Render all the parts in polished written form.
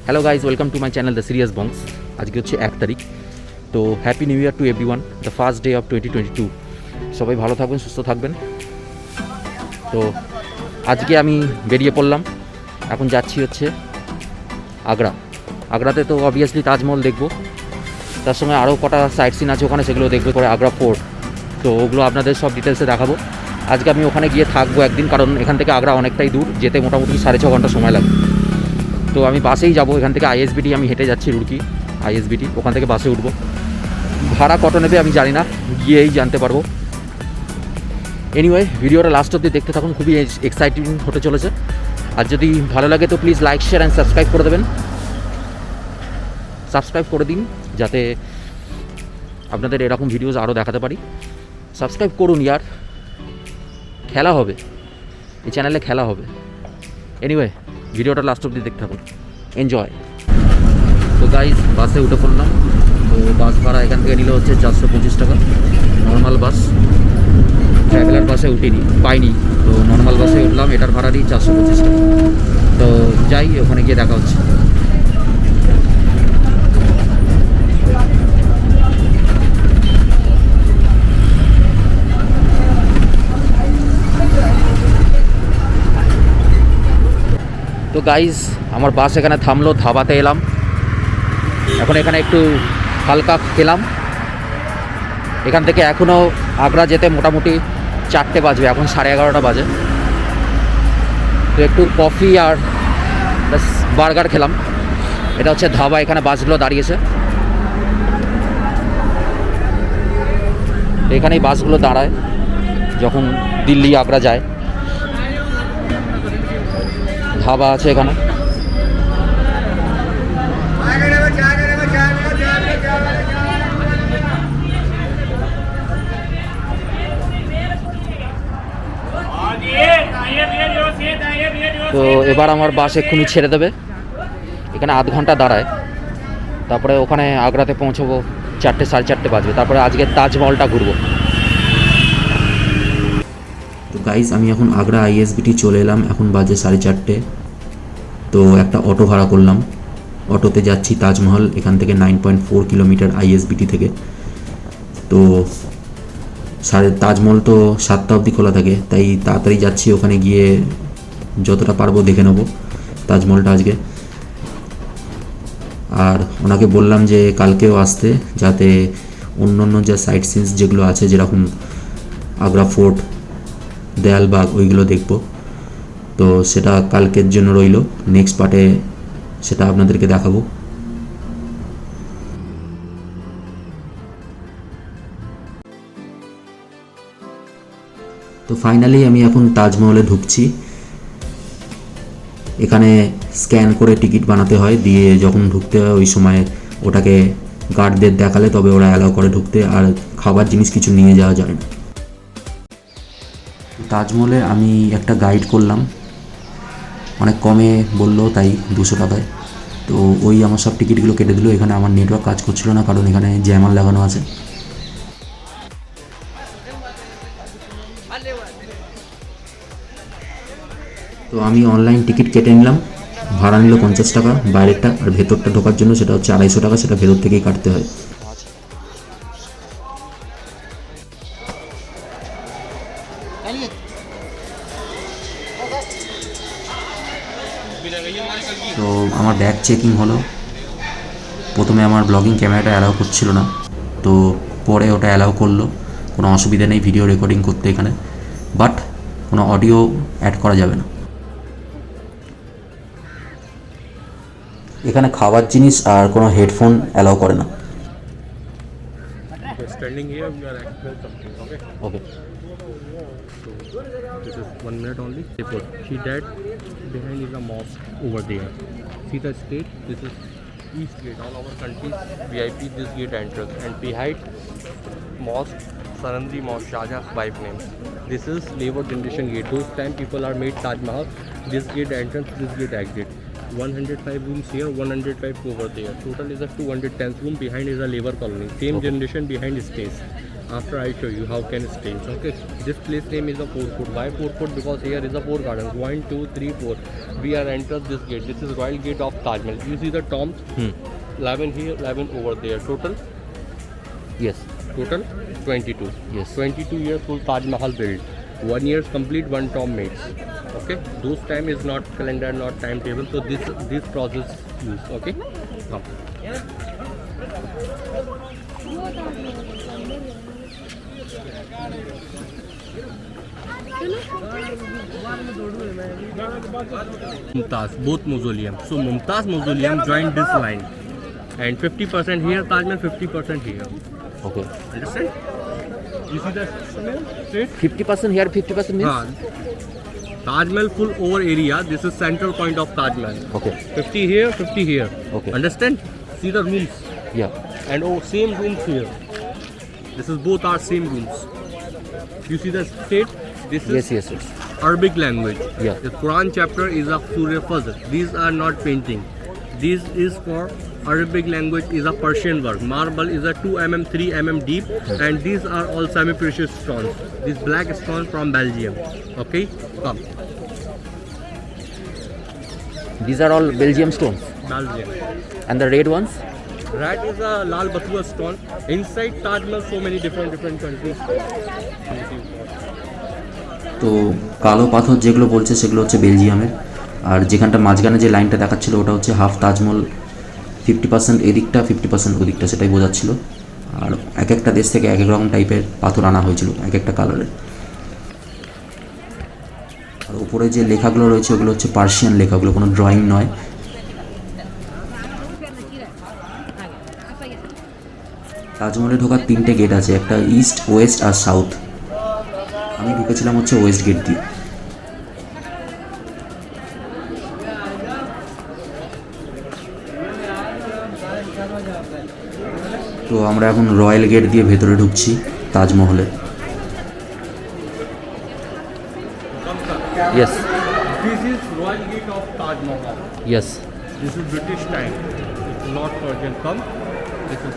Hello guys, welcome to my channel the serious bongs. আজকে হচ্ছে 1 তারিখ। তো happy new year to everyone, the first day of 2022। সবাই ভালো থাকবেন, সুস্থ থাকবেন। তো আজকে আমি বেরিয়ে পড়লাম, এখন যাচ্ছি হচ্ছে আগ্রা। আগ্রাতে তো অবভিয়াসলি তাজমহল দেখব, তার সঙ্গে আরও কটা সাইট সিন আছে ওখানে, সেগুলো দেখবো। করে আগ্রা ফোর্ট, তো ওগুলো আপনাদের সব ডিটেলসে দেখাবো। আজকে আমি ওখানে গিয়ে থাকবো একদিন, কারণ এখান থেকে আগ্রা অনেকটাই দূর, যেতে মোটামুটি 6.5 ঘন্টা সময় লাগে। তো আমি বাসেই যাব, এখান থেকে আইএসবিটি আমি হেঁটে যাচ্ছি, রুড়কি আইএসবিটি, ওখান থেকে বাসে উঠবো। ভাড়া কত নেবে আমি জানি না, গিয়েই জানতে পারবো। এনিওয়ে, ভিডিওটা লাস্ট অবধি দেখতে থাকুন, খুবই এক্সাইটিং হতে চলেছে। আর যদি ভালো লাগে তো please like, share and subscribe করে দেবেন। সাবস্ক্রাইব করে দিন যাতে আপনাদের এরকম ভিডিওস আরও দেখাতে পারি। সাবস্ক্রাইব করুন ইয়ার, খেলা হবে এই চ্যানেলে, খেলা হবে। এনিওয়ে, ভিডিওটা লাস্ট অবধি দেখতে থাকুন, এনজয়। তো গাইজ, বাসে উঠে পড়লাম। তো বাস ভাড়া এখান থেকে নিল হচ্ছে 425 টাকা, নর্মাল বাস। ট্রাভেলার বাসে পাইনি, তো নর্মাল বাসে উঠলাম, এটার ভাড়া নিই 425 টাকা। তো যাই, ওখানে গিয়ে দেখা হচ্ছে। তো গাইজ, আমার বাস এখানে থামলো, ধাবাতে এলাম। এখন এখানে একটু হালকা খেলাম। এখান থেকে এখনও আগ্রা যেতে মোটামুটি 4টে বাজবে, এখন 11:30 বাজে। তো একটু কফি আর বার্গার খেলাম। এটা হচ্ছে ধাবা, এখানে বাসগুলো দাঁড়িয়েছে, এখানেই বাসগুলো দাঁড়ায় যখন দিল্লি আগ্রা যায়। ধাবা আছে এখানে। তো এবার আমার বাস এক্ষুনি ছেড়ে দেবে, এখানে আধ ঘন্টা দাঁড়ায়, তারপরে ওখানে আগ্রাতে পৌঁছবো 4টে, 4:30 বাজবে। তারপরে আজকে তাজমহলটা ঘুরবো। তো গাইজ, আমি এখন আগ্রা আইএসবিটি চলে এলাম, এখন বাজে 4:30। তো একটা অটো ভাড়া করলাম, অটোতে যাচ্ছি তাজমহল। এখান থেকে 9.4 কিলোমিটার আইএসবিটি থেকে। তো তাজমহল তো 7টা অবধি খোলা থাকে, তাই তাড়াতাড়ি যাচ্ছি, ওখানে গিয়ে যতটা পারবো দেখে নেবো তাজমহলটা আজকে। আর ওনাকে বললাম যে কালকেও আসতে, যাতে অন্য অন্য যে সাইট সিনস যেগুলো আছে, যেরকম আগ্রা ফোর্ট, দেয়ালবাগ, ওইগুলো দেখব। তো সেটা কালকের জন্য রইল, নেক্সট পার্টে সেটা আপনাদেরকে দেখাবো। তো ফাইনালি আমি এখন তাজমহলে ঢুকছি। এখানে স্ক্যান করে টিকিট বানাতে হয়, দিয়ে যখন ঢুকতে হয় ওই সময় ওটাকে গার্ডদের দেখালে তবে ওরা অ্যালাউ করে ঢুকতে, আর খাবার জিনিস কিছু নিয়ে যাওয়া যায় না। তাজমহলে আমি একটা গাইড করলাম, অনেক কমে বললো, তাই 200 টাকায়। তো ওই আমার সব টিকিটগুলো কেটে দিল। এখানে আমার নেটওয়ার্ক কাজ করছিল না, কারণ এখানে জ্যামার লাগানো আছে। তো আমি অনলাইন টিকিট কেটে নিলাম, ভাড়া নিল 50 টাকা বাইরেরটা, আর ভেতরটা ঢোকার জন্য সেটা হচ্ছে 250 টাকা, সেটা ভেতর থেকেই কাটতে হয়। তো আমার ব্যাগ চেকিং হলো। প্রথমে আমার ব্লগিং ক্যামেরাটা অ্যালাউ করছিল না, তো পরে ওটা অ্যালাউ করলো। কোনো অসুবিধা নেই ভিডিও রেকর্ডিং করতে এখানে, বাট কোনো অডিও অ্যাড করা যাবে না। এখানে খাবার জিনিস আর কোনো হেডফোন অ্যালাউ করে না। Standing here, we are actual something. Okay. Okay. So this is 1 minute only. See that behind is a mosque over there. See the state. This is east gate. All our countries VIP this gate entrance, and behind mosque Sarandri Mosque Shahjahan wife name. This is labor generation gate. Those time people are made Taj Mahal. This gate entrance, this gate exit. 105 rooms here, 105 over there. Total is a 210 room. Behind is a labor colony. Same generation behind stays. After I show you how can it change. Okay, this place name is a Fort Fort. Why Fort Fort? Because here is a four gardens. 1, 2, 3, 4. We are entered this gate. This is Royal Gate of Taj Mahal. You see the tombs? 11 here, 11 over there. Total Yes. 22. Yes. 22 years full Taj Mahal built. 1 year complete, one tomb made. Okay, those time is not calendar, not timetable. So this process use. Okay, come. Mumtaz, both mausoleum. So Mumtaz mausoleum joined this line, and 50% here Taj Mahal, 50% here. Okay. Understand? You see the straight? 50% here, 50% means? Taj Mahal full over area. This is central point of Taj Mahal. Okay. 50 here, 50 here. Okay. Understand? See the rooms. Yeah. And same rooms here. This is both are same rooms. You see the state? This is Yes. Arabic language. Yeah. The Quran chapter is of Surah Fajr. These are not painting. This is for Arabic language is a Persian work. Marble is a 2 mm, 3 mm deep, and these are all semi-precious stones. These black stones from Belgium. Okay, come. These are all Belgium stones. Belgium. And the red ones? Red is a Lal Batua stone. Inside Taj Mahal, so many different countries. তো কালো পাথর যেগুলো বলছে সেগুলো হচ্ছে বেলজিয়ামের, আর যেখানটা মাঝখানে যে লাইনটা দেখাচ্ছিল ওটা হচ্ছে হাফ তাজমহল, 50% এদিকটা 50% ওদিকটা, সেটাই বোঝাচ্ছিল। আর এক একটা দেশ থেকে এক এক রকম টাইপের পাথর আনা হয়েছিল এক একটা কালারের। আর উপরে যে লেখাগুলো রয়েছে ওগুলো হচ্ছে পার্সিয়ান লেখাগুলো, কোনো ড্রয়িং নয়। তাজমহলে ঢোকার 3টে গেট আছে, একটা ইস্ট, ওয়েস্ট আর সাউথ। আমি ঢুকেছিলাম হচ্ছে ওয়েস্ট গেট দিয়ে। তো আমরা এখন রয়্যাল গেট দিয়ে ভেতরে ঢুকছি তাজমহলে। Yes. This is Royal Gate of Taj Mahal. Yes. This is British time. It's not Persian. Come. This is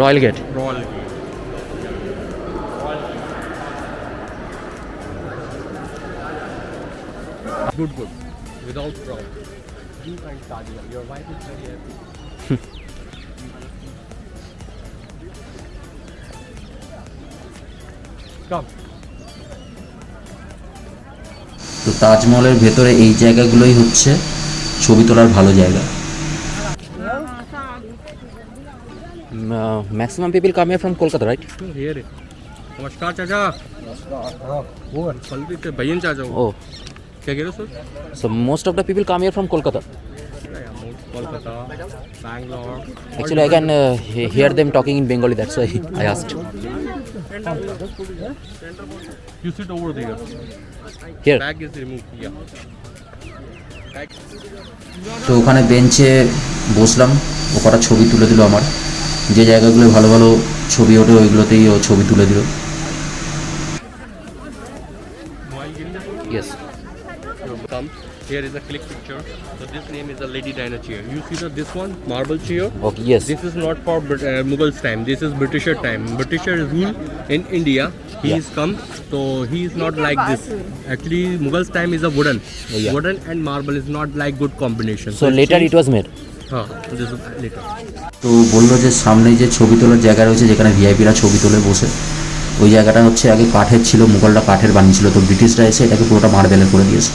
Royal Gate. Royal Gate. Good. Without problem. You and Tadia. Your wife is very happy. Come. তো তাজমহলের ভেতরে এই জায়গাগুলোই হচ্ছে ছবি তোলার ভালো জায়গা। Maximum people come here from Kolkata, right? Here. नमस्कार चाचा। वो फलती थे भैया चाचा। Oh, क्या कह रहे हो sir? so most of the people come here from Kolkata. Kolkata, Bangalore. Actually, I can hear them talking in Bengali. That's why I asked. You sit over there. Here. Bag is removed. Yeah. Bag. তো ওখানে বেঞ্চে বসলাম, ও কটা ছবি তুলে দিল আমার। যে জায়গাগুলো ভালো ভালো ছবি ওঠে ওইগুলোতেই ও ছবি তুলে দিল। Yes. Come. Here is a click picture. So this name is a Lady Diana chair. You see this one marble chair? Okay. Yes. This is not for Mughals time. This is Britisher time. Britisher rule in India. He is come, so he is not like this. Actually, Mughals time is a wooden. Yeah. Wooden and marble is not like good combination. So later it was made. This is later. তো বললো যে সামনে যে ছবি তোলার জায়গা রয়েছে যেখানে ভিআইপিরা ছবি তোলে বসে, ওই জায়গাটা হচ্ছে আগে কাঠের ছিল, মুঘলরা কাঠের বানিয়েছিল, তো ব্রিটিশরা এসে এটাকে পুরোটা মার্বেলের করে দিয়েছে।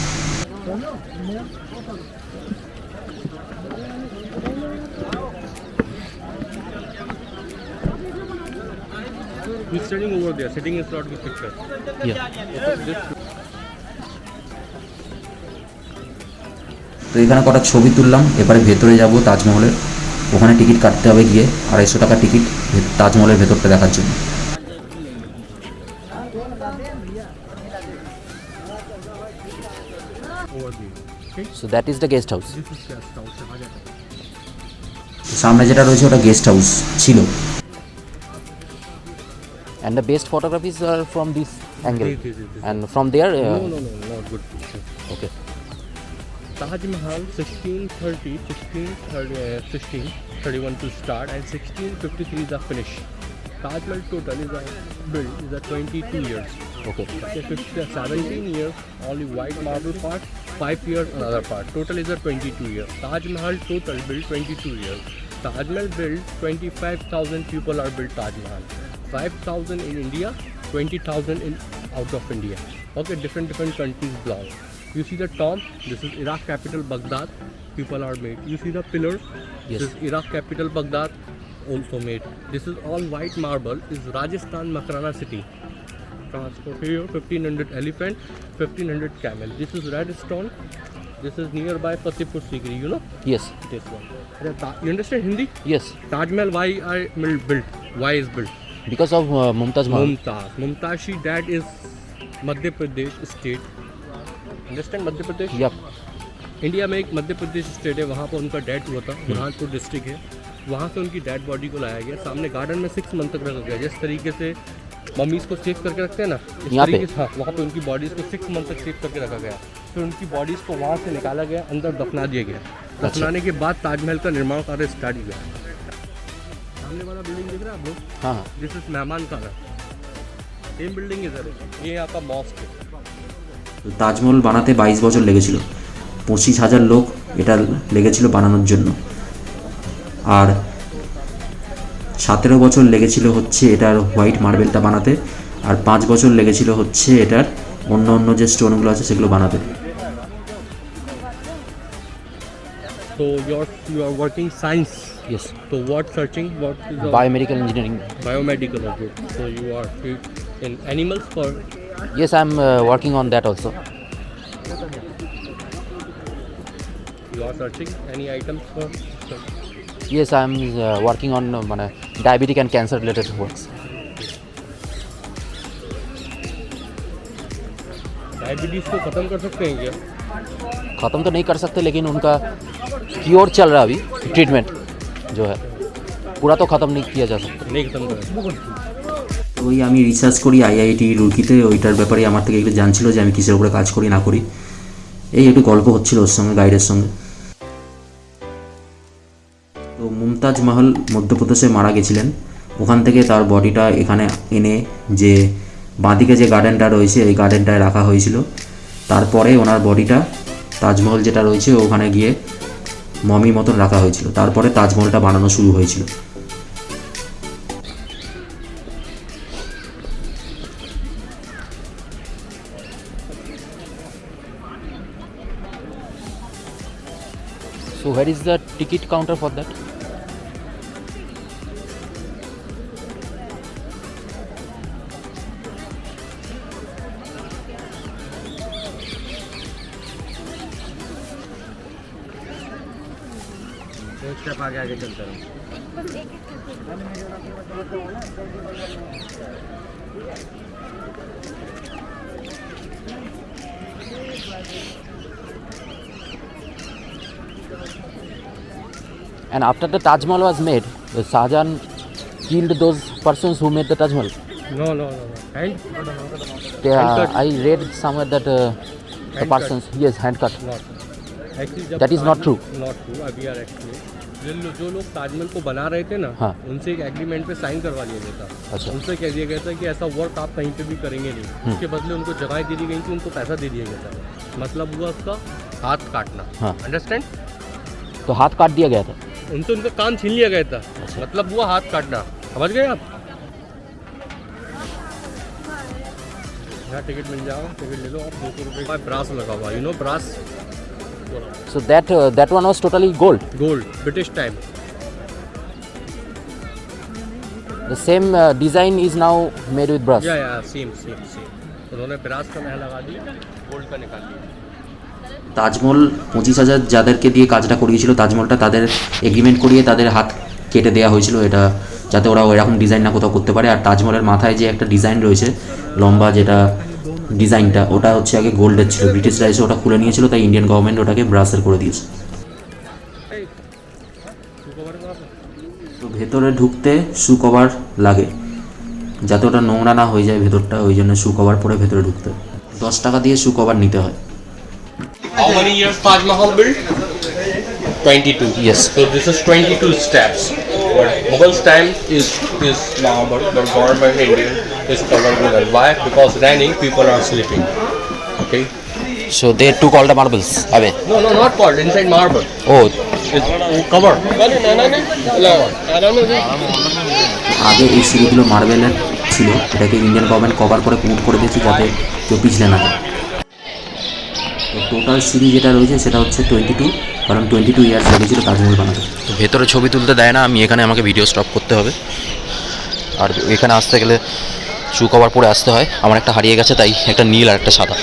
He's standing over there. Sitting is not good picture. Yeah. তো এখানে কটা ছবি তুললাম, এবারে ভেতরে যাব তাজমহলের। ওখানে টিকিট কাটতে হবে গিয়ে, 250 টাকা টিকিট তাজমহলের ভেতরটা দেখার জন্য। Over there. Okay. So that is the guest house. This is guest house. সামনে যেটা রয়েছে ওটা গেস্ট হাউস ছিল। And the best photographies are from this angle. This. And from there. No, not good picture. Okay. Taj Mahal 1631 to start and 1653 is the finish. Taj Mahal total is built is 22 years. Okay. Okay, 17 years only white marble part, 5 years another part. Total is 22 years. Taj Mahal total built 22 years. Taj Mahal built 25,000 people are built Taj Mahal. 5,000 in India, 20,000 in out of India. Okay, different countries belong. You see the tomb, this is Iraq capital Baghdad, people are made. You see the pillar, Yes. this is Iraq capital Baghdad, also made. This is all white marble, is Rajasthan Makrana city. Transport here, 1500 elephant, 1500 camel. This is red stone, this is nearby Fatehpur Sikri, you know, Yes. this one. You understand Hindi? Yes. Taj Mahal, why I built? Why is built? Because of Mumtaz Mahal. Mumtaz, she dad is Madhya Pradesh state. Understand Madhya Pradesh? Yep. India में एक Madhya Pradesh state है, वहाँ पर उनका death हुआ था, Burhanpur district है, वहाँ से उनकी डेड बॉडी को लाया गया, सामने गार्डन में 6 मंथ तक रखा गया। जिस तरीके से मम्मीज़ को सेव करके रखते हैं ना, इस यहाँ पे? तरीके से हाँ, वहाँ पे उनकी बॉडीज़ को 6 मंथ तक सेव करके रखा गया। फिर उनकी बॉडीज़ को वहाँ से निकाला गया, अंदर दफना दिया गया। दफनाने के बाद ताजमहल का निर्माण कार्य स्टार्ट हुआ। सामने वाला बिल्डिंग दिख रहा है आप लोग, हाँ हाँ। दिस इज मेहमान खाना, सेम बिल्डिंग इधर है, ये यहाँ का मॉस्क है। তাজমহল বানাতে 22 বছর লেগেছিল, 25,000 লোক এটা লেগেছিল বানানোর জন্য, আর 17 বছর লেগেছিল হচ্ছে এটার হোয়াইট মার্বেলটা বানাতে, আর 5 বছর লেগেছিল হচ্ছে এটার অন্য অন্য যে স্টোনগুলো আছে সেগুলো বানাতে। So you are working science. Yes. So what searching? What is the Biomedical engineering. biomedical of it? So you are in animals for Yes, I'm working on that also. you are searching any items for Yes, I'm working on diabetic and cancer related works. Diabetes को खत्म कर सकते हैं क्या? ख़त्म तो नहीं कर सकते, लेकिन उनका क्योर चल रहा है अभी, ट्रीटमेंट जो है पूरा तो ख़त्म नहीं किया जा सकता। नहीं खत्म कर ওই আমি রিসার্চ করি আইআইটি রুরকিতে, ওইটার ব্যাপারে আমার থেকে একটু জানছিল যে আমি কিসের উপরে কাজ করি না করি, এই একটু গল্প হচ্ছিল ওর সঙ্গে, গাইডের সঙ্গে। তো মুমতাজ মহল মধ্যপ্রদেশে মারা গেছিলেন, ওখান থেকে তার বডিটা এখানে এনে যে বাঁদিকে যে গার্ডেনটা রয়েছে এই গার্ডেনটায় রাখা হয়েছিল। তারপরে ওনার বডিটা তাজমহল যেটা রয়েছে ওখানে গিয়ে মমি মতন রাখা হয়েছিল, তারপরে তাজমহলটা বানানো শুরু হয়েছিল। So where is the ticket counter for that? एक स्टेप आगे आगे चलता रहो। And after the Taj Mahal was made, Shah Jahan killed those persons who made the Taj Mahal. No. And I read somewhere that the Hand persons, yes, hand cut. not. Actually, जब That is not true. Not true. अभी यार actually जो लोग ताजमहल को बना रहे थे ना, हाँ। उनसे एक एग्रीमेंट पे साइन करवा लिया गया था। अच्छा। उनसे कह दिया गया था कि ऐसा वर्क आप कहीं पे भी करेंगे नहीं। उसके बदले उनको जगह दे दी गई थी, उनको पैसा दे दिया गया था। मतलब हुआ उसका हाथ काटना। हाँ। अंडरस्टैंड? तो हाथ काट दिया गया था। उनसे उनका कान छीन लिया गया था। मतलब हुआ हाथ काटना। समझ गए आप? यहाँ टिकट मिल जाओ, टिकट ले लो आप, 200 रुपये का ब्रास लगा हुआ, you know brass, So that one was totally gold. Gold, British time. The same design is now made with brass. या सेम। उन्होंने ब्रास का महल लगा दिया, गोल्ड का निकाल दिया। তাজমহল 25,000 যাদেরকে দিয়ে কাজটা করিয়েছিল তাজমহলটা, তাদের এগ্রিমেন্ট করিয়ে তাদের হাত কেটে দেওয়া হয়েছিল, এটা যাতে ওরা এরকম ডিজাইন না কোথাও করতে পারে। আর তাজমহলের মাথায় যে একটা ডিজাইন রয়েছে লম্বা, যেটা ডিজাইনটা ওটা হচ্ছে আগে গোল্ডের ছিল, ব্রিটিশরা এসে ওটা খুলে নিয়েছিল, তাই ইন্ডিয়ান গভর্নমেন্ট ওটাকে ব্রাসের করে দিয়েছে। তো ভেতরে ঢুকতে শু কভার লাগে, যাতে ওটা নোংরা না হয়ে যায় ভেতরটা, ওই জন্য শু কভার পরে ভেতরে ঢুকতে হয়। 10 টাকা দিয়ে শু কভার নিতে হয়। How many years Taj Mahal built? 22. Yes. So this is 22 steps. But Mughals time is marble, but government India is covered with it. Why? Because raining, people are sleeping. Okay. So they took all the marbles away. No, not called inside marble. Oh, It's covered. আগে এই সিঁড়িগুলো মার্বেলের ছিল, এটাকে Indian government cover করে would করে দিয়েছে যাতে কেউ পিছলে না যায়। তো টোটাল সিঁড়ি যেটা রয়েছে সেটা হচ্ছে 22, কারণ 22 ইয়ার্স লেগেছিল তাজমহল বানাতে। তো ভেতরে ছবি তুলতে দেয় না, আমি এখানে আমাকে ভিডিও স্টপ করতে হবে। আর এখানে আসতে গেলে শু কভার পরে আসতে হয়। আমার একটা হারিয়ে গেছে, তাই একটা নীল আর একটা সাদা।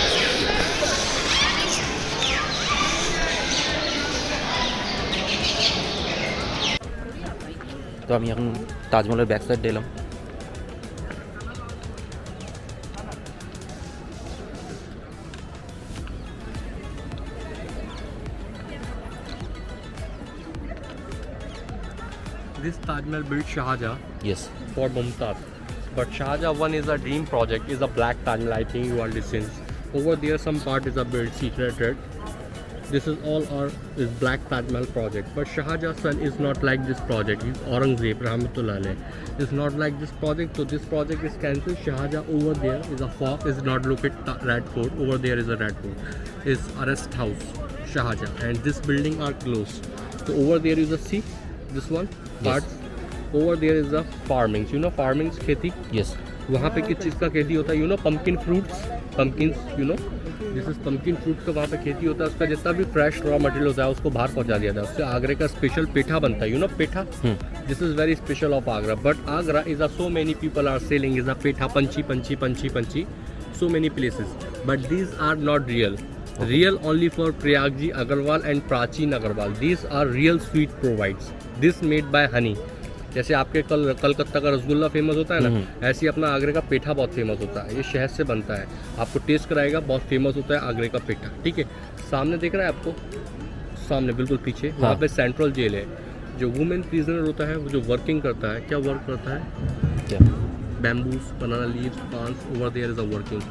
তো আমি এখন তাজমহলের ব্যাক সাইড এলাম। This Taj Mahal built Shahjahan Yes. for Mumtaz. But Shahjahan 1 is a dream project, is a black Taj Mahal, I think you all listen. Over there some part is a built secreted. This is all is black Taj Mahal project. But Shahjahan's son is not like this project. He's Aurangzeb Rahmatullah Alayh. It's not like this project, so this project is cancelled. Shahjahan over there is a fort, is not look at Red Fort. Over there is a Red Fort. Is arrest house, Shahjahan. And this building are closed. So over there is a see, this one part. Over there is a farming. You know farming खेती. Yes. वहाँ पे किस चीज़ का खेती होता है? You know pumpkin fruits, pumpkins. You know this is pumpkin fruit का वहाँ पे खेती होता है। उसका जितना भी फ्रेश रॉ मटेरियल होता है उसको बाहर पहुँचा दिया जाता है। उससे आगरे का स्पेशल पेठा बनता है। You know petha? This is very special of Agra. But Agra is a so many people are selling is a petha Panchi. So many places. But these are not real. Real only for Prayagji Agarwal and Prachin Agarwal. These are real sweet provides. This made by honey. जैसे आपके कलकत्ता का rasgulla famous होता है ना, ऐसे ही अपना आगरे का पेठा बहुत फेमस होता है। ये शहद से बनता है, आपको टेस्ट कराएगा, बहुत फेमस होता है आगरे का पेठा। ठीक है, सामने दिख रहा है आपको, सामने बिल्कुल पीछे वहाँ पे सेंट्रल जेल है। जो वुमेन प्रिजनर होता है वो जो वर्किंग करता है, क्या वर्क करता है? क्या? Bamboos, banana leaves, pans, over there is a working.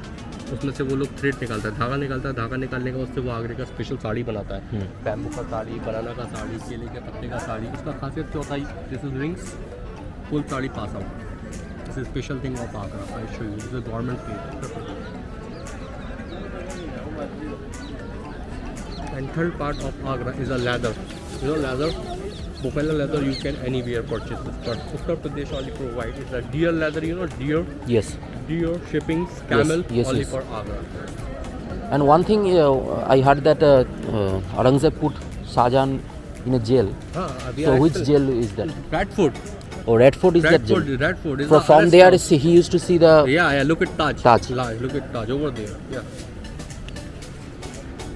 उसमें से वो लोग थ्रेड निकालता है, धागा निकालता है। धागा निकालने के उससे वो आगरे का स्पेशल साड़ी बनाता है। बैम्बू का साड़ी, बनाना का साड़ी, केले के पत्ते का साड़ी। उसका खासियत चौथाई, this is rings, full sari pass out. This is special thing of Agra. I show you, this is government paid. And third part of Agra is a leather. You know leather, buffalo leather you can anywhere purchase this, but Uttar Pradesh only provide is a deer leather. You know deer? Yes. Deer shippings, camel, yes, only yes. for Agra. And one thing I heard that Aurangzeb put Shahjahan in a jail. So which jail is that? Red Fort. Oh, Red Fort is that jail. Red Fort is From there he used to see the yeah. Look at Taj. Taj. Look at Taj over there. Yeah.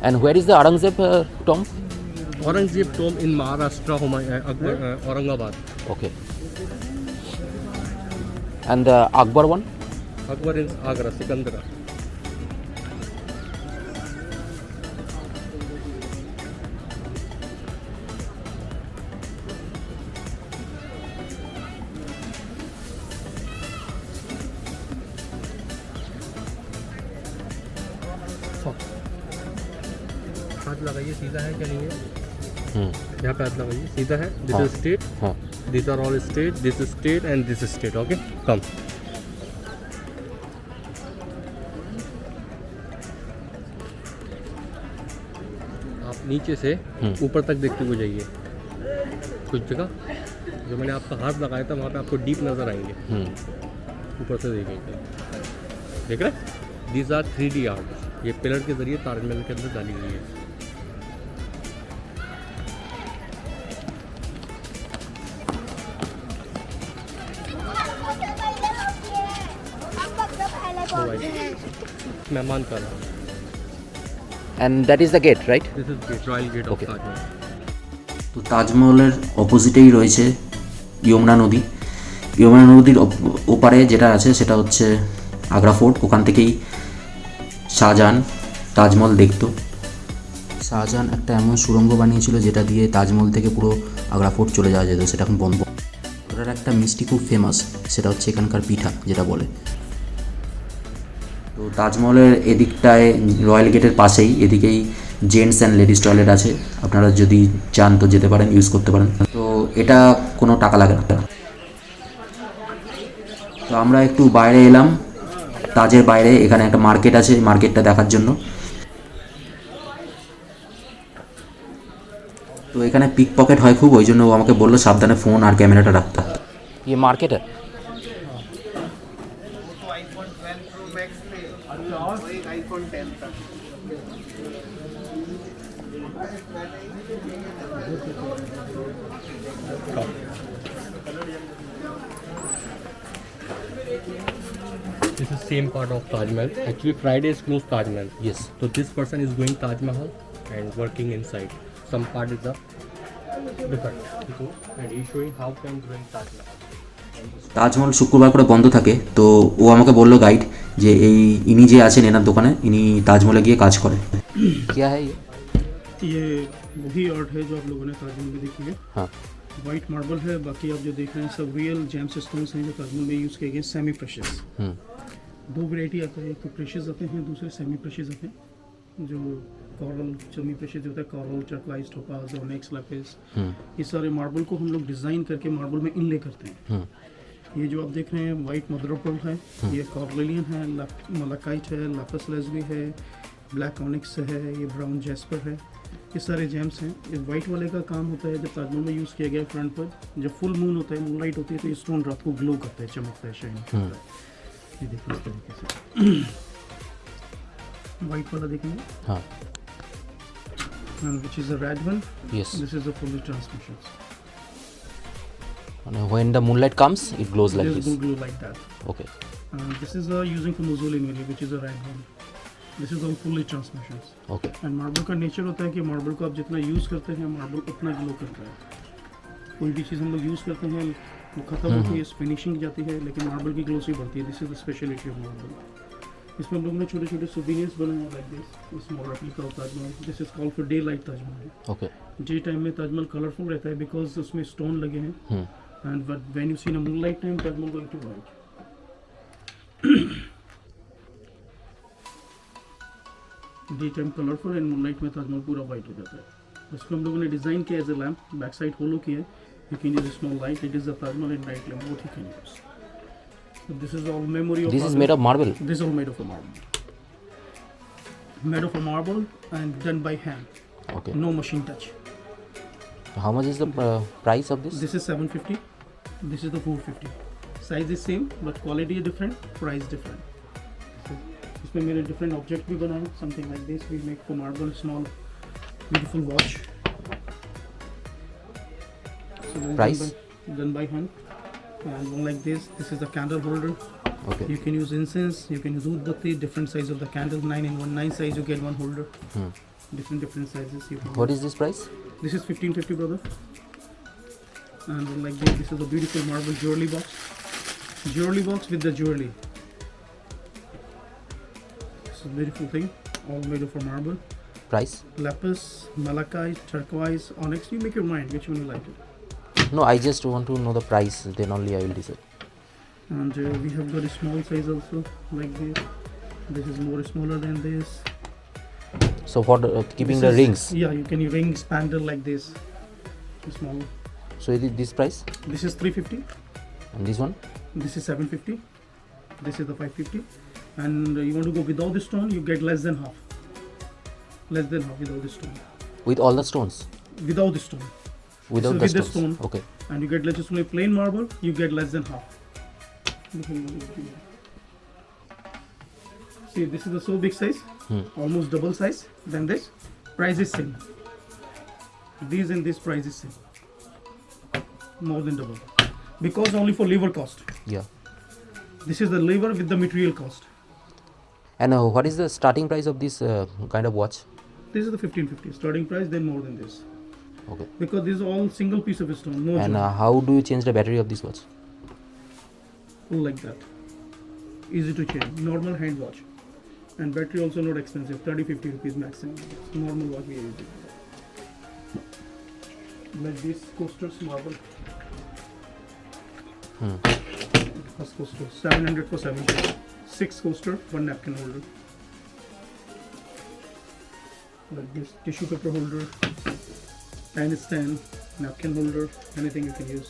And where is the Aurangzeb tomb? Aurangzeb tomb in Maharashtra, Aurangabad. Okay. And the Akbar one? Akbar in Agra, Sikandra. हाथ लगाइए, सीधा है क्या नहीं है? यहाँ पे हाथ लगाइए, सीधा है। This is state, this are all state, this is state and this is state. Okay, come. आप नीचे से ऊपर तक देखते हुए जाइए। कुछ जगह जो मैंने आपका हाथ लगाया था वहाँ पे आपको डीप नजर आएंगे। ऊपर से देखेंगे, देख रहे? These are 3D art. ये पिलर के जरिए ताजमहल के अंदर डाली गई है। मेहमान का नाम। And that is the gate, right? This is gate, royal gate of Okay. Taj Mahal. তো তাজমহলের অপোজিটেই রয়েছে যমুনা নদী। যমুনা নদীর ওপারে যেটা আছে সেটা হচ্ছে আগ্রা ফোর্ট। ওখান থেকেই শাহজাহান তাজমহল দেখতো। শাহজাহান একটা এমন সুড়ঙ্গ বানিয়েছিল যেটা দিয়ে তাজমহল থেকে পুরো আগ্রা ফোর্ট চলে যাওয়া যেত, সেটা এখন বন্ধ। ওটার একটা মিষ্টি খুব ফেমাস, সেটা হচ্ছে এখানকার পিঠা যেটা বলে। তো তো তাজমহলের এদিকটায় রয়্যাল গেটের পাশেই এদিকেই জেন্টস অ্যান্ড লেডিস টয়লেট আছে, আপনারা যদি চান তো যেতে পারেন, ইউজ করতে পারেন। তো এটা কোনো টাকা লাগে না। তো আমরা একটু বাইরে এলাম, তাজের বাইরে এখানে একটা মার্কেট আছে, মার্কেটটা দেখার জন্য। তো এখানে পিক পকেট হয় খুব, ওই জন্য ও আমাকে বললো সাবধানে ফোন আর ক্যামেরাটা রাখতে। ये मार्केट है। आईफोन 12 प्रो मैक्स पे और एक आईफोन 10 था। This is same part of Taj Mahal. Actually, Friday is closed Taj Mahal. Yes. So this person is going Taj Mahal and working inside. Some part is the different. And he's showing how can doing Taj Mahal. Taj Mahal শুক্রবার করে বন্ধ থাকে, তো ও আমাকে বললো guide যে এই ইনি যে আছেন এনার দোকানে, ইনি তাজমহলে গিয়ে কাজ করে। क्या है ये वही आर्ट है जो आप लोगों ने ताजमहल में देखी है। हाँ। वाइट मार्बल है, बाकी आप जो देख रहे हैं सब रियल जेम्स स्टोन्स हैं जो ताजमहल में यूज़ किए गए, सेमी प्रेशियस। दो वैरायटी आते हैं, एक तो प्रेशियस आते हैं, दूसरे सेमी प्रेशियस आते हैं। जो कॉरल सेमी प्रेशियस होता है, coral, turquoise, topaz, onyx, lapis, ये सारे मार्बल को हम लोग डिज़ाइन करके मार्बल में इनले करते हैं। ये जो आप देख रहे हैं वाइट मदर ऑफ पर्ल है, ये कॉर्लेलियन है, मलाकाइट है, लापिस लेज़ुली है, ब्लैक ऑनिक्स है, ये ब्राउन जैस्पर है, ये सारे जेम्स हैं। ये वाइट वाले का काम होता है जब ताजमहल में यूज़ किया गया फ्रंट पर, जब फुल मून होता है, मून लाइट होती है, तो ये स्टोन रात को ग्लो करता है, चमकता है, शाइन करता है। ये देखिए इस तरीके से वाइट वाला देखेंगे, हाँ। Which is a red one, Yes. This is a fully transmission, And when the moonlight comes, it glows like this this. will glow like that. Okay. This is using for Mosul only, which is a red one. This is all fully transmissions. Okay. And marble का nature होता है कि marble को आप जितना use करते हैं marble उतना ग्लो करता है। कोई भी चीज़ हम लोग यूज़ करते हैं वो ख़त्म होती है, फिनिशिंग जाती है, लेकिन मार्बल की ग्लोसी बढ़ती है। This is the speciality of marble. इसमें हम लोग ने छोटे छोटे सोवेनियर्स बनाए हैं like this, small replica of Taj Mahal. This is called for day light Taj Mahal. Okay. Day time में ताजमहल कलरफुल रहता है बिकॉज उसमें स्टोन लगे हैं, and but when you see in moon light time Taj Mahal going to white. Day time colourful and moonlight में ताजमहल पूरा white हो जाता है। इसको हम लोगों ने डिज़ाइन किया as a lamp, back side hollow किया है। You can use small light, it is the Taj Mahal and night lamp, both you can use. This is all memory of This is made of marble. This is all made of a marble. Made of a marble and done by hand. Okay. No machine touch. How much is the price of this? This is 750. This is the 450. Size is same but quality is different, price different. So, इसमें मैंने different object भी बनाए, something like this. We make for marble small beautiful watch. So this is Price? done by hand. And one like this. This is the candle holder. Okay. You can use incense. You can use udbatti. Different size of the candle. 9 in 1. 9 size you get one holder. Different sizes. You can What is this price? This is 1550, brother. And then like this is a beautiful marble jewelry box. Jewelry box with the jewelry. This is a beautiful thing, all made of a marble. Price? Lapis, malachite, turquoise, onyx. You make your mind which one you like it. No, I just want to know the price. Then only I will decide. And we have got a small size also, like this. This is more smaller than this. So for keeping This the is- rings. Yeah, you can ring spandrel like this. Small. So is it this price? This is 350. And this one? This is 750. This is the 550. And you want to go without the stone, you get less than half. Less than half without the stone. With all the stones? Without the stone. Without So the with the stones? stone. Okay. And you get let's just only plain marble, you get less than half. See, this is the so big size, almost double size than this. Price is same. These and this price is same. More than double. Because only for labor cost. Yeah. This is the labor with the material cost. And what is the starting price of this kind of watch? This is the 1550 starting price, then more than this. Okay. Because this is all single piece of stone, no And joint. how do you change the battery of this watch? Like that. Easy to change. Normal hand watch. And battery also not expensive, 30-50 rupees maximum. Normal watch we use it. Like this coasters marble. First coaster, 700 for 7 days. 6 coaster, 1 napkin holder. Like this, tissue paper holder, pen stand, napkin holder, anything you can use.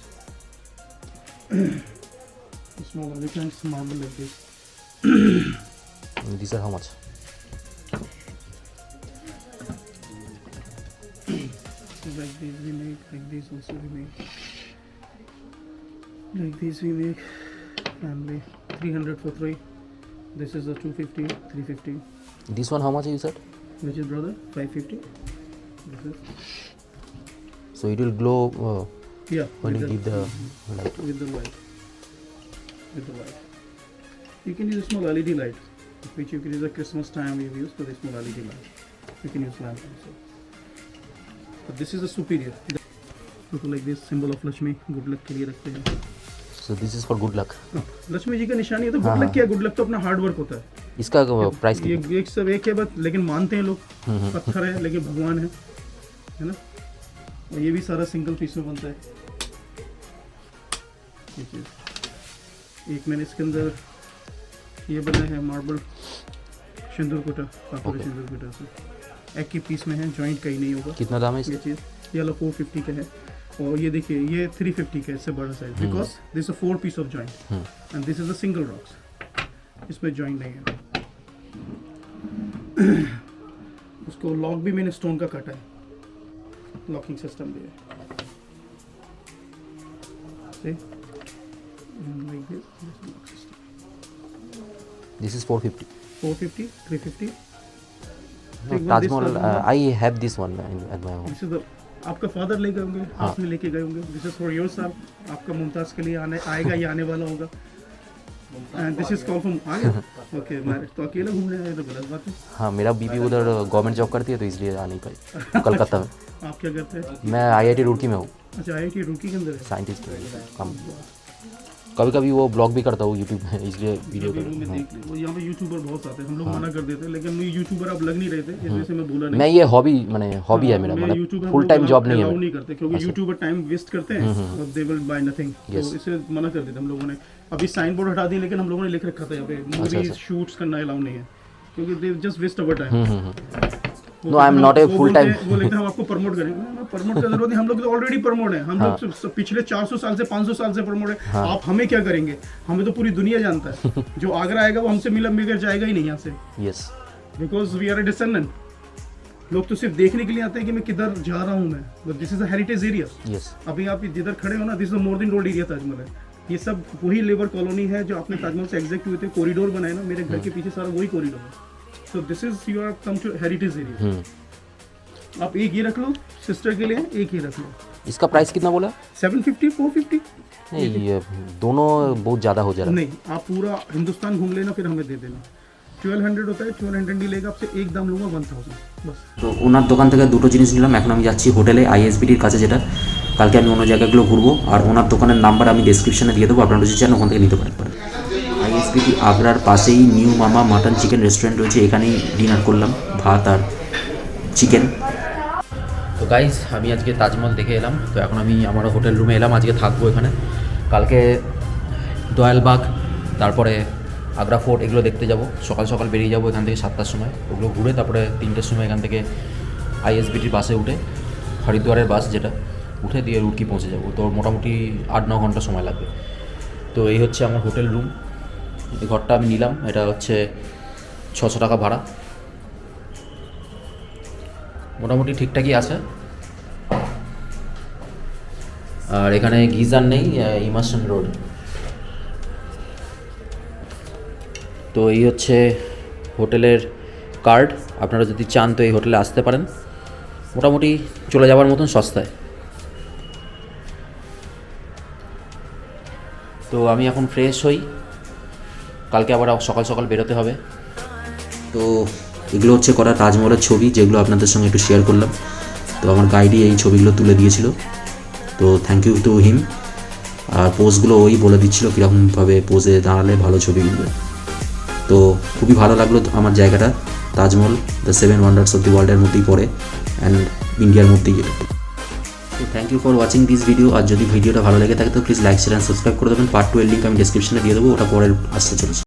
Small elephants, marble like this. These are how much? So like these we make, like these also we make. Like these we make, family, 300 for 3. This is a 250, 350. This one how much you said? Which is brother, 550. This is, So it will glow yeah, when with you give the light. with the light. With the light. You can use a small LED light, which you can use at Christmas time. We use for the small LED light. You can use lamp also. But this is a superior. Look like this, symbol of Lakshmi, good luck के लिए रखते हैं. So this is for good luck. हाँ, लक्ष्मी जी का निशानी है तो हाँ, गुड लक क्या, गुड लक तो अपना हार्ड वर्क होता है. इसका प्राइस ये एक सब एक है बस, लेकिन मानते हैं लोग पत्थर है लेकिन भगवान है ना. और ये भी सारा सिंगल पीस में बनता है. ये चीज़ एक मैंने इसके अंदर ये बनाया है मार्बल सिंदूर कोटा, पाथर सिंदूर कोटा से एक ही पीस में है, जॉइंट कहीं नहीं होगा. कितना दाम है ये इसका? चीज़ ये वाला 450 का है. और ये देखिए ये 350 का है, इससे बड़ा size, because this a 4 piece of joint and this is a single rocks. इसमें जॉइंट नहीं है. उसको लॉक भी मैंने स्टोन का काटा है, लॉकिंग सिस्टम भी है. See? And like this, this is lock system. This is 450. 450, 350. No, Taj Mahal. I have this one at my home. This is the आपका फादर ले गए होंगे, आपने लेके गए होंगे. दिस इज फॉर योरसेल्फ, आपका मुमताज के लिए आएगा या आने वाला होगा. And this is call from आ गया. ओके, मैरिज तो अकेला घूमने आए तो गलत बात है. हाँ, मेरा बीबी उधर गवर्नमेंट जॉब करती है तो इसलिए आ नहीं पाई कलकत्ता में. आप क्या करते हैं? मैं IIT रुड़की में हूँ, अच्छा, IIT रुड़की के अंदर है. साइंटिस्ट काम. कभी कभी वो ब्लॉग भी करता हूँ यूट्यूब में, इसलिए वीडियो में देख ले. वो यहाँ पे यूट्यूबर बहुत आते हैं, हम लोग मना कर देते हैं, लेकिन ये यूट्यूबर अब लग नहीं रहे थे, इस वजह से मैं बोला नहीं. मैं ये हॉबी है मेरा, मैं मतलब यूट्यूबर फुल टाइम जॉब नहीं है. नहीं करते क्योंकि यूट्यूबर टाइम वेस्ट करते हैं और दे विल बाय नथिंग, तो इसे मना कर देते हम लोगों ने. अभी साइन बोर्ड हटा दिए, लेकिन हम लोगों ने लिख रखा था यहाँ पे मूवी शूट्स करना अलाउ नहीं है, क्योंकि they just waste our time. No, I am not a full time. वो लेकिन हम आपको प्रमोट करेंगे. प्रमोट की जरूरत नहीं, हम लोग तो ऑलरेडी प्रमोट है. हम लोग पिछले 400 साल से 500 साल से प्रमोट है. आप हमें क्या करेंगे? हमें तो पूरी दुनिया जानता है. जो आगरा आएगा वो हमसे मिलकर जाएगा ही नहीं यहाँ से. Yes, because we are a descendant. लोग तो सिर्फ देखने के लिए आते हैं कि मैं किधर जा रहा हूँ मैं. But this is a heritage area. Yes. अभी आप जिधर खड़े हो ना, this is more than road area Taj Mahal है. ये सब वही लेबर कॉलोनी है जो आपने ताजमहल से एग्जैक्ट हुए थे. कॉरिडोर बनाए ना, मेरे घर के पीछे सारा वही कॉरिडोर है. So this is you are come to heritage area. आप एक ये रख लो सिस्टर के लिए, एक ये रख लो. इसका प्राइस कितना बोला? 750, 450. नहीं, ये दोनों बहुत ज़्यादा हो जा रहा है. नहीं, आप पूरा हिंदुस्तान घूम लेना, फिर हमें दे देना. 1200 होता है, 1200 नहीं लेगा आपसे, एक दाम लूँगा 1000 बस. তো ওনার দোকান থেকে দুটো জিনিস নিলাম. এখন আমি যাচ্ছি হোটেলে ISBTর কাছে, যেটা কালকে আমি অন্য জায়গাগুলো ঘুরবো. আর ওনার দোকানের নাম্বার আমি ডেসক্রিপশনে দিয়ে দেবো, আপনারা যদি চান ওখান থেকে নিতে পারেন. ISBT আগ্রার পাশেই নিউ মামা মাটন চিকেন রেস্টুরেন্ট রয়েছে, এখানেই ডিনার করলাম, ভাত আর চিকেন. তো গাইজ, আমি আজকে তাজমহল দেখে এলাম. তো এখন আমি আমার হোটেল রুমে এলাম, আজকে থাকবো এখানে. কালকে দয়ালবাগ, তারপরে আগ্রা ফোর্ট, এগুলো দেখতে যাব. সকাল সকাল বেরিয়ে যাবো এখান থেকে 7টার সময়. ওগুলো ঘুরে তারপরে 3টের সময় এখান থেকে ISBTর বাসে উঠে, হরিদ্বারের বাস যেটা, উঠে দিয়ে রুড়কি পৌঁছে যাবো. তো মোটামুটি 8-9 ঘন্টা সময় লাগবে. তো এই হচ্ছে আমার হোটেল রুম. এই ঘরটা আমি নিলাম, এটা হচ্ছে 600 টাকা ভাড়া. মোটামুটি ঠিকঠাকই আছে. আর এখানে গিজার নেই, ইমার্শন রোড. তো এই হচ্ছে হোটেলের কার্ড. আপনারা যদি চান তো এই হোটেলে আসতে পারেন, মোটামুটি চলে যাওয়ার মতন সস্তায়. তো আমি এখন ফ্রেশ হই, কালকে আবার সকাল সকাল বেরোতে হবে. তো এগুলো হচ্ছে করা তাজমহলের ছবি, যেগুলো আপনাদের সঙ্গে একটু শেয়ার করলাম. তো আমার গাইডই এই ছবিগুলো তুলে দিয়েছিল, তো থ্যাংক ইউ টু হিম. আর পোজগুলো ওই বলে দিচ্ছিল কীরকমভাবে পোজে দাঁড়ালে ভালো ছবি উঠবে. তো খুবই ভালো লাগলো আমার জায়গাটা. Taj Mahal the 7 wonders of the ওয়ার্ল্ডের মধ্যেই পড়ে, অ্যান্ড ইন্ডিয়ার মধ্যেই যেটা. তো thank you for watching this video. আর যদি ভিডিওটা ভালো লেগে থাকে তো please like, share and subscribe করে দেবেন. পার্ট 2 এর লিঙ্ক আমি ডেসক্রিপশনে দিয়ে দেবো, ওটা পরে আসতে চলেছে.